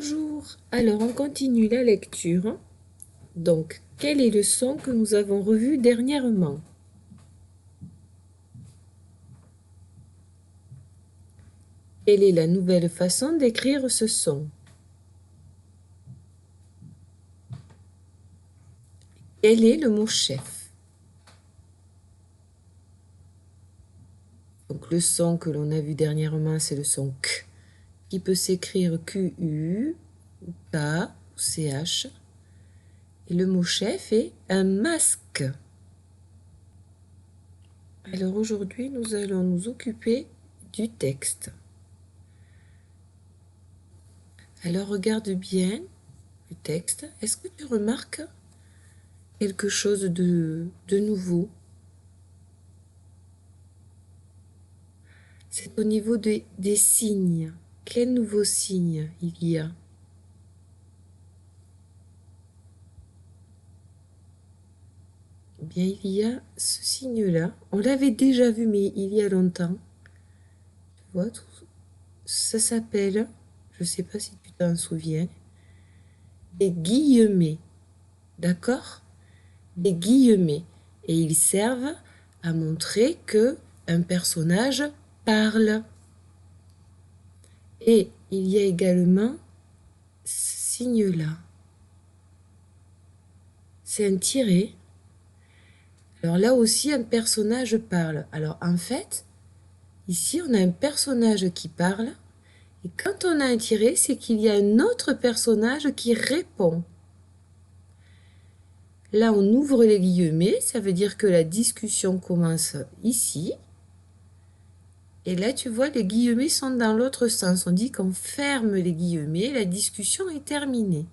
Bonjour, alors on continue la lecture. Donc, quel est le son que nous avons revu dernièrement? Quelle est la nouvelle façon d'écrire ce son? Quel est le mot chef? Donc, le son que l'on a vu dernièrement, c'est le son K, qui peut s'écrire QU, ou K, ou CH. Et le mot chef est un masque. Alors aujourd'hui, nous allons nous occuper du texte. Alors regarde bien le texte. Est-ce que tu remarques quelque chose de nouveau? C'est au niveau des signes. Quel nouveau signe il y a? Eh bien, il y a ce signe-là. On l'avait déjà vu, mais il y a longtemps. Tu vois, ça s'appelle, je ne sais pas si tu t'en souviens, des guillemets. D'accord? Des guillemets. Et ils servent à montrer que un personnage parle. Et il y a également ce signe-là. C'est un tiret. Alors là aussi, un personnage parle. Alors en fait, ici, on a un personnage qui parle. Et quand on a un tiret, c'est qu'il y a un autre personnage qui répond. Là, on ouvre les guillemets. Ça veut dire que la discussion commence ici. Et là, tu vois, les guillemets sont dans l'autre sens. On dit qu'on ferme les guillemets. La discussion est terminée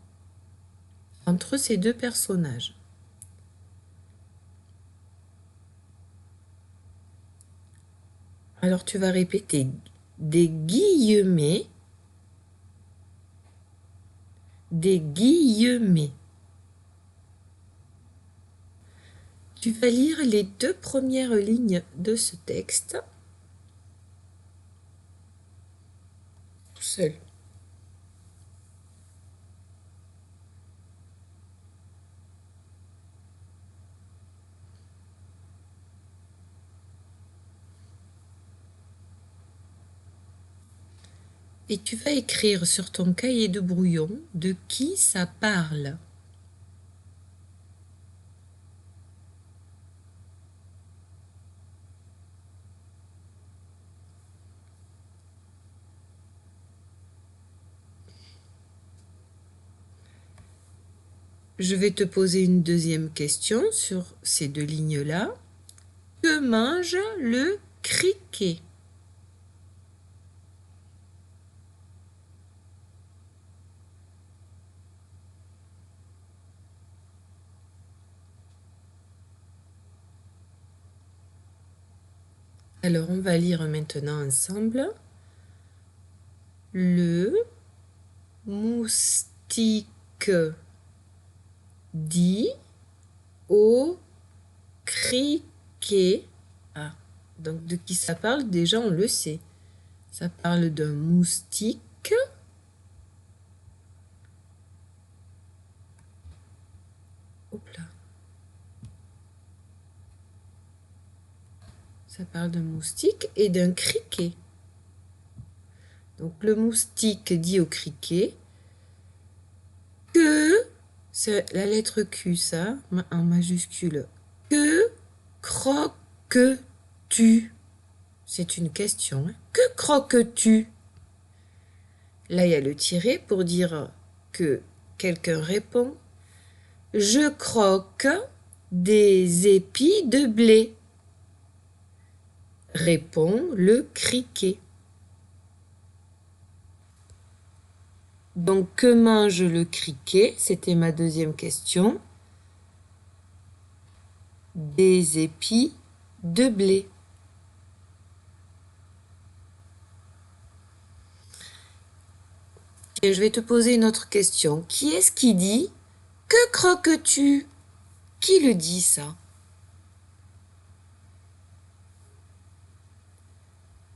entre ces deux personnages. Alors, tu vas répéter des guillemets, des guillemets. Tu vas lire les deux premières lignes de ce texte tout seul. Et tu vas écrire sur ton cahier de brouillon de qui ça parle. Je vais te poser une deuxième question sur ces deux lignes-là. Que mange le criquet? Alors, on va lire maintenant ensemble. Le moustique dit au criquet. Ah, donc de qui ça parle? Déjà, on le sait. Ça parle d'un moustique. Hop là. Ça parle d'un moustique et d'un criquet. Donc le moustique dit au criquet que, c'est la lettre Q ça, en majuscule, que croques-tu? C'est une question. Hein? Que croques-tu? Là, il y a le tiret pour dire que quelqu'un répond. Je croque des épis de blé, répond le criquet. Donc, que mange le criquet? C'était ma deuxième question. Des épis de blé. Et je vais te poser une autre question. Qui est-ce qui dit « Que croques-tu » Qui le dit ça?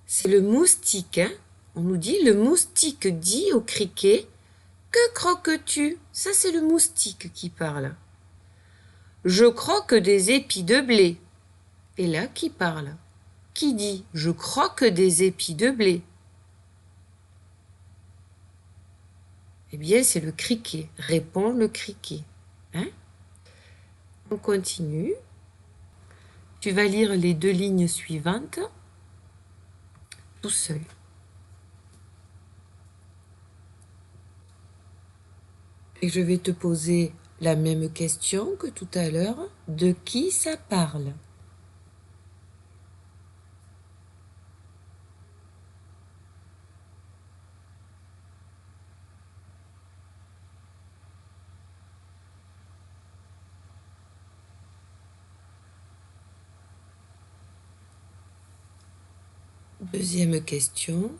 C'est le moustique. Hein? On nous dit « Le moustique dit au criquet Que croques-tu? Ça, c'est le moustique qui parle. Je croque des épis de blé. Et là, qui parle? Qui dit je croque des épis de blé? Eh bien, c'est le criquet. Répond le criquet. Hein? On continue. Tu vas lire les 2 lignes suivantes tout seul. Et je vais te poser la même question que tout à l'heure. De qui ça parle? Deuxième question.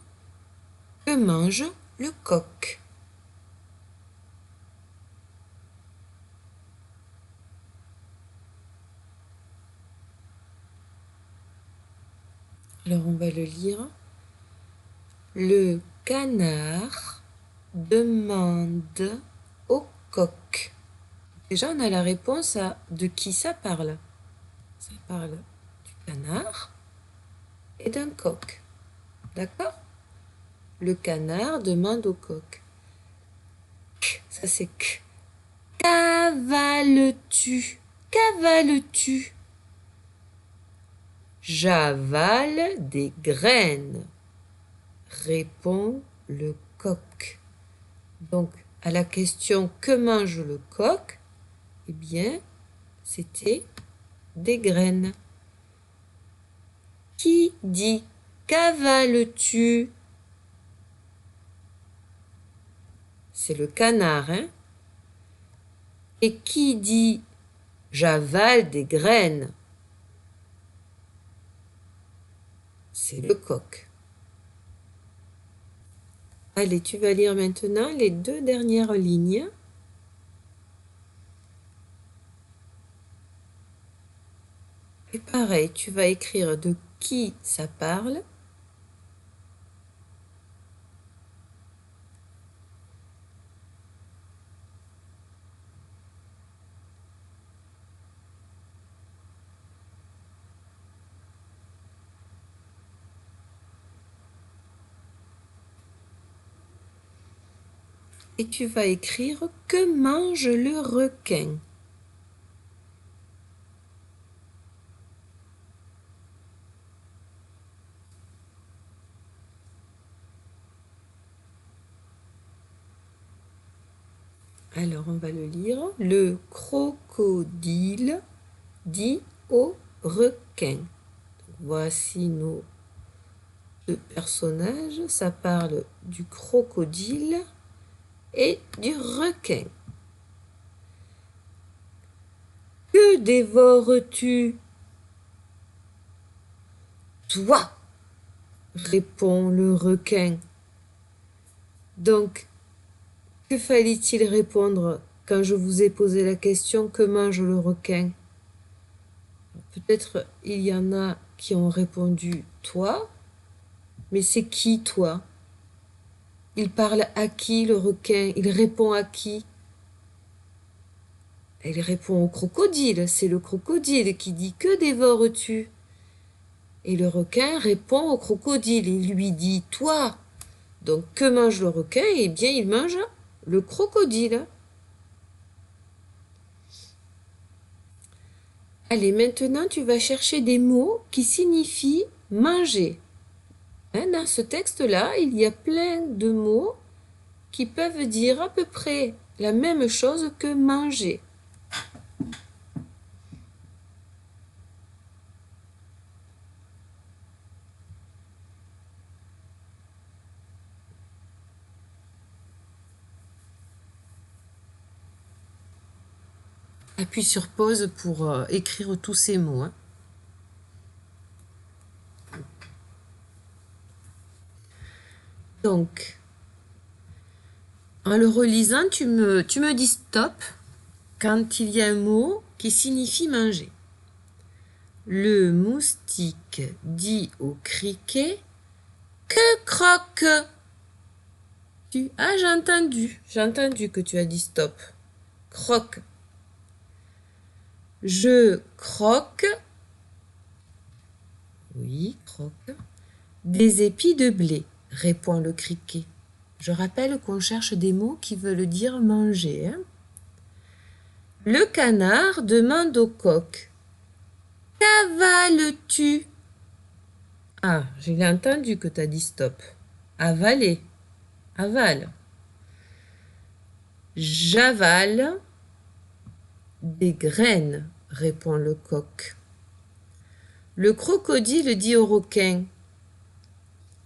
Que mange le coq? Alors on va le lire. Le canard demande au coq. Déjà, on a la réponse à de qui ça parle. Ça parle du canard et d'un coq. D'accord? Le canard demande au coq. Ça c'est que. Cavales-tu? Cavales-tu? J'avale des graines, répond le coq. Donc, à la question que mange le coq, eh bien, c'était des graines. Qui dit cavales-tu? C'est le canard, hein? Et qui dit j'avale des graines? C'est le coq. Allez, tu vas lire maintenant les 2 dernières lignes. Et pareil, tu vas écrire de qui ça parle. Et tu vas écrire que mange le requin. Alors, on va le lire. Le crocodile dit au requin. Voici nos 2 personnages. Ça parle du crocodile et du requin. Que dévores-tu? Toi, répond le requin. Donc, que fallait-il répondre quand je vous ai posé la question que mange le requin? Peut-être il y en a qui ont répondu toi, mais c'est qui toi? Il parle à qui le requin? Il répond à qui? Il répond au crocodile, c'est le crocodile qui dit que dévores-tu? Et le requin répond au crocodile, il lui dit toi. Donc que mange le requin? Eh bien il mange le crocodile. Allez, maintenant tu vas chercher des mots qui signifient manger. Dans ce texte-là, il y a plein de mots qui peuvent dire à peu près la même chose que manger. Appuie sur pause pour écrire tous ces mots. Donc, en le relisant, tu me dis stop quand il y a un mot qui signifie manger. Le moustique dit au criquet que croque. Tu. Ah, j'ai entendu que tu as dit stop. Croque. Je croque. Oui, croque. Des épis de blé, répond le criquet. Je rappelle qu'on cherche des mots qui veulent dire manger. Hein. Le canard demande au coq. Qu'avales-tu? Ah, j'ai entendu que tu as dit stop. Avaler. Avale. J'avale des graines, répond le coq. Le crocodile dit au requin.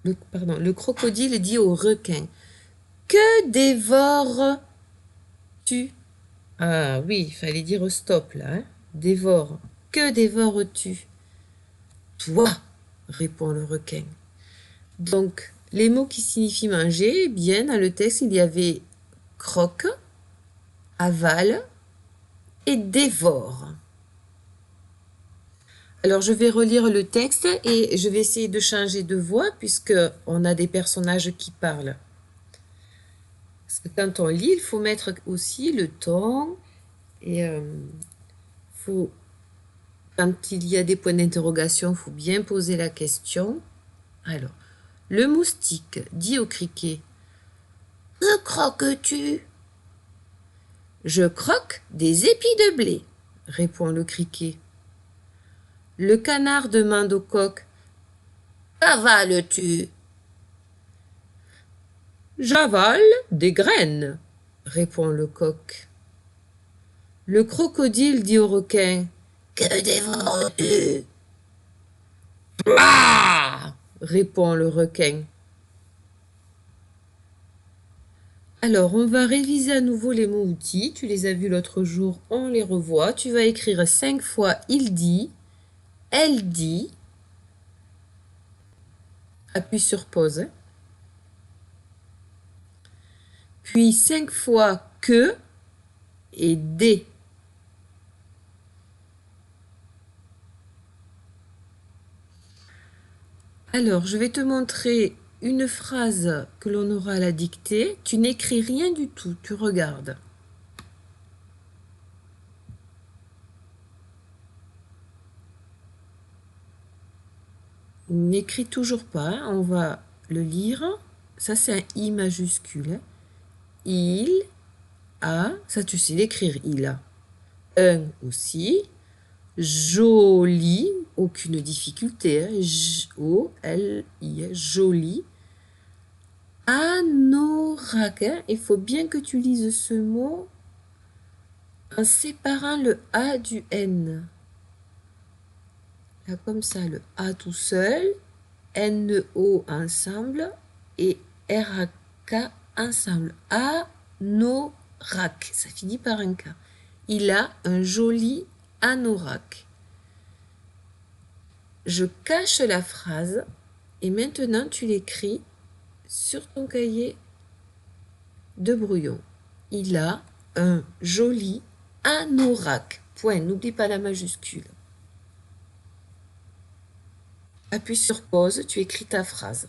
Le crocodile dit au requin. Que dévores-tu? Ah oui, il fallait dire stop là. Hein. Dévore. Que dévores-tu? Toi, répond le requin. Donc, les mots qui signifient manger, bien, dans le texte, il y avait croque, avale et dévore. Alors, je vais relire le texte et je vais essayer de changer de voix puisque on a des personnages qui parlent. Parce que quand on lit, il faut mettre aussi le ton et faut, quand il y a des points d'interrogation, il faut bien poser la question. Alors, le moustique dit au criquet. Que croques-tu? Je croque des épis de blé, répond le criquet. Le canard demande au coq. Qu'avales-tu? J'avale des graines, répond le coq. Le crocodile dit au requin. Que dévores-tu? Ah, répond le requin. Alors, on va réviser à nouveau les mots outils. Tu les as vus l'autre jour, on les revoit. Tu vas écrire 5 fois il dit, elle dit. Appuie sur pause. Puis 5 fois que et des. Alors, je vais te montrer une phrase que l'on aura à la dictée. Tu n'écris rien du tout, tu regardes. N'écris toujours pas, hein, on va le lire. Ça, c'est un I majuscule. Il a, ça tu sais l'écrire, il a. Un aussi. Joli, aucune difficulté. Hein. J-O-L-I, joli. Anorak, hein. Il faut bien que tu lises ce mot en séparant le A du N. Là, comme ça, le A tout seul, N-O ensemble et R-A-K ensemble. Anorak, ça finit par un K. Il a un joli anorak. Je cache la phrase et maintenant tu l'écris sur ton cahier de brouillon. Il a un joli anorak. Point, n'oublie pas la majuscule. Appuie sur pause, tu écris ta phrase.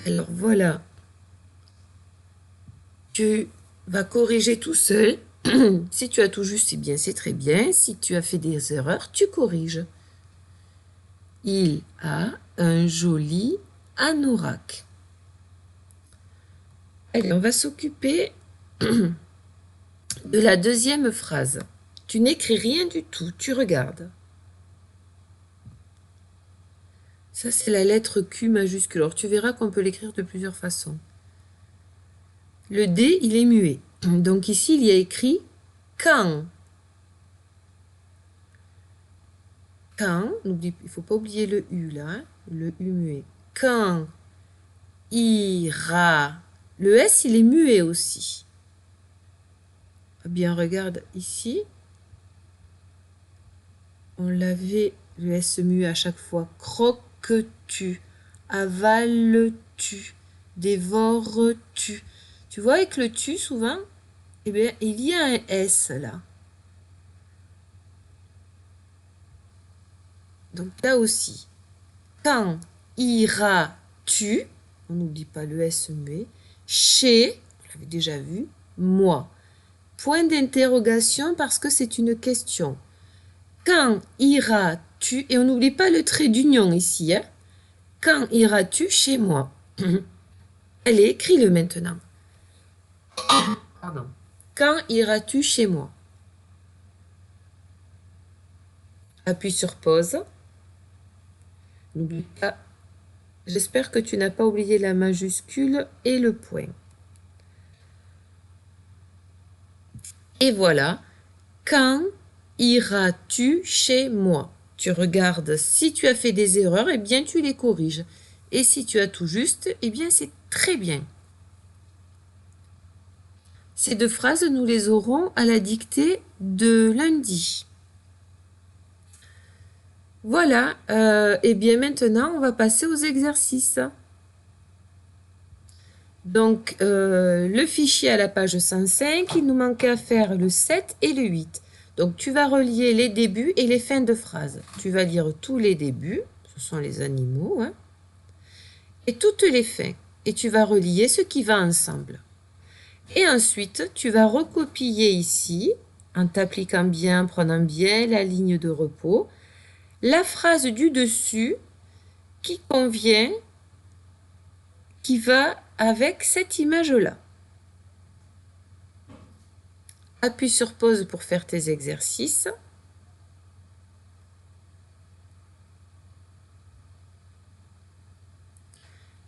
Alors voilà. Tu vas corriger tout seul. Si tu as tout juste, c'est bien, c'est très bien. Si tu as fait des erreurs, tu corriges. Il a un joli anorak. Allez, on va s'occuper de la deuxième phrase. Tu n'écris rien du tout, tu regardes. Ça, c'est la lettre Q majuscule. Alors, tu verras qu'on peut l'écrire de plusieurs façons. Le D, il est muet. Donc ici, il y a écrit quand. Quand, il ne faut pas oublier le U là, hein, le U muet. Quand ira. Le S, il est muet aussi. Bien, regarde ici. On l'avait, le S muet à chaque fois. Croques-tu, avales-tu, dévores-tu. Tu vois, avec le tu, souvent, eh bien, il y a un S là. Donc là aussi, quand iras-tu, on n'oublie pas le S muet, chez, vous l'avez déjà vu, moi. Point d'interrogation parce que c'est une question. Quand iras-tu, et on n'oublie pas le trait d'union ici, hein? Quand iras-tu chez moi? Allez, écris-le maintenant. Pardon. Quand iras-tu chez moi? Appuie sur pause. N'oublie pas. J'espère que tu n'as pas oublié la majuscule et le point. Et voilà. Quand iras-tu chez moi? Tu regardes si tu as fait des erreurs, eh bien tu les corriges. Et si tu as tout juste, eh bien c'est très bien. Ces deux phrases, nous les aurons à la dictée de lundi. Voilà, et bien maintenant, on va passer aux exercices. Donc, le fichier à la page 105, il nous manquait à faire le 7 et le 8. Donc, tu vas relier les débuts et les fins de phrases. Tu vas lire tous les débuts, ce sont les animaux, hein, et toutes les fins. Et tu vas relier ce qui va ensemble. Et ensuite, tu vas recopier ici, en t'appliquant bien, en prenant bien la ligne de repos, la phrase du dessus qui convient, qui va avec cette image-là. Appuie sur pause pour faire tes exercices.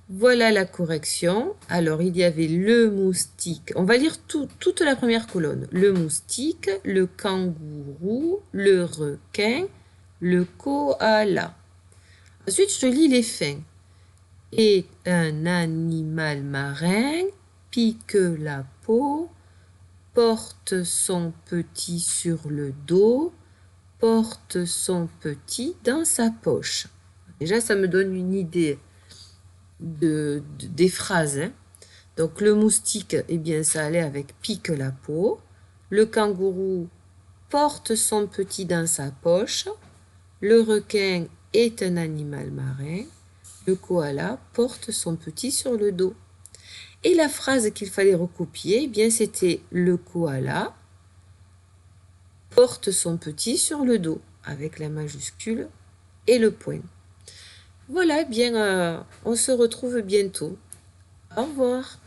Voilà la correction. Alors, il y avait le moustique. On va lire toute la première colonne. Le moustique, le kangourou, le requin, le koala. Ensuite, je te lis les fins. Est un animal marin, pique la peau, porte son petit sur le dos, porte son petit dans sa poche. Déjà, ça me donne une idée des phrases. Hein. Donc, le moustique, eh bien, ça allait avec pique la peau. Le kangourou porte son petit dans sa poche. Le requin est un animal marin. Le koala porte son petit sur le dos. Et la phrase qu'il fallait recopier, eh bien, c'était le koala porte son petit sur le dos, avec la majuscule et le point. Voilà, eh bien, on se retrouve bientôt. Au revoir.